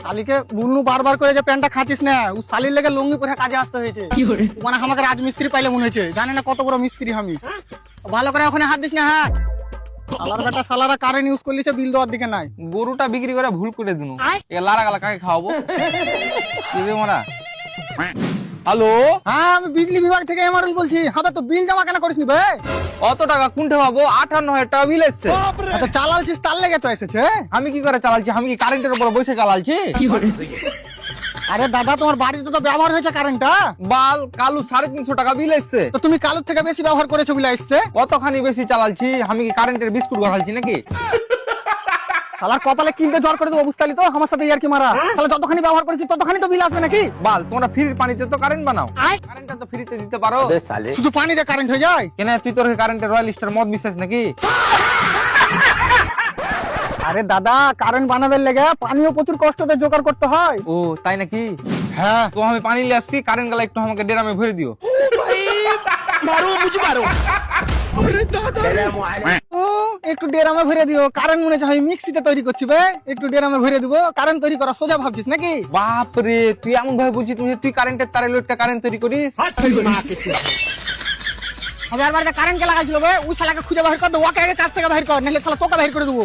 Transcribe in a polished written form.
শালিকে বুনু বারবার করে যে প্যান্টটা খাচ্ছিস না, ও শালির লেগে লুঙ্গি পরে কাজে আসতে হয়েছে। মানে আমাকে রাজমিস্ত্রি পাইলে মনে হয়েছে, জানে না কত বড় মিস্ত্রি আমি। ভালো করে ওখানে হাত দিস না। হ্যাঁ, শালার বেটা শালারা কারেন্ট ইউজ করলিছে, বিল দেওয়ার দিকে নাই। গরুটা বিক্রি করে ভুল করে দিনু, লারা গালা কাকে খাওয়াবো? মারা। হ্যালো, হ্যাঁ আমি বিজলি বিভাগ থেকে এমআরএল বলছি। হ্যাঁ তো বিল জমা কেন করিসনি বে? অত টাকা কোনটা পাবো? 58,000 টাকা বিল এসছে। তো চালালছিস তার লেগে তো এসেছে। আমি কি করে চালাচ্ছি? আমি কি কারেন্টের উপর বসে চালাচ্ছি? আরে দাদা, তোমার বাড়িতে তো ব্যবহার হয়েছে কারেন্টটা। বাল কালু 350 টাকা বিল এসছে। তো তুমি কালুর থেকে বেশি ব্যবহার করেছো বলে এসছে। কতখানি বেশি চালাচ্ছি? আমি কি কারেন্টের বিস্কুট গড়ালছি নাকি? শালার কপালে কিনতে জ্বর করে দেবো, বুঝতালি তো? আমার সাথে ইয়ার কি মারা। শালা যতখানি ব্যবহার করেছি ততখানি তো বিল আসবে নাকি? বাল তোমরা ফ্রির পানিতে তো কারেন্ট বানাও, কারেন্টটা তো ফ্রিতে দিতে পারো। শুধু পানিতে কারেন্ট হয়ে যায়? কেন তুই তোর কারেন্টের রয়্যাল স্টার মদ মিশাস নাকি? আরে দাদা, কারেন্ট বানাবার লেগে পানিও প্রচুর কষ্টতে জোগাড় করতে হয়। ও তাই নাকি? হ্যাঁ, তো আমি পানি নিয়ে আসছি, কারেন্ট গালা একটু আমাকে ড্রামে ভরে দিও। একটু ডেরামে ভরে দিও। কারেন্ট মনে হচ্ছে আমি মিক্সিতে তৈরি করছি বে। একটু ডেরামে ভরে দিব। কারেন্ট তৈরি করা সোজা ভাবছিস নাকি? বাপ রে, তুই এমন ভাবে বলছিস তুই কারেন্টের তারে লোডটা কারেন্ট তৈরি করিস? হাজার বাড়িতে কারেন্ট কে লাগাইছিল বে? ওই শালাকে খুঁজে বাহির কর, ওকে আগে কাজ থেকে বাহির কর, নাহলে শালা তোকে বাহির করে দেবো।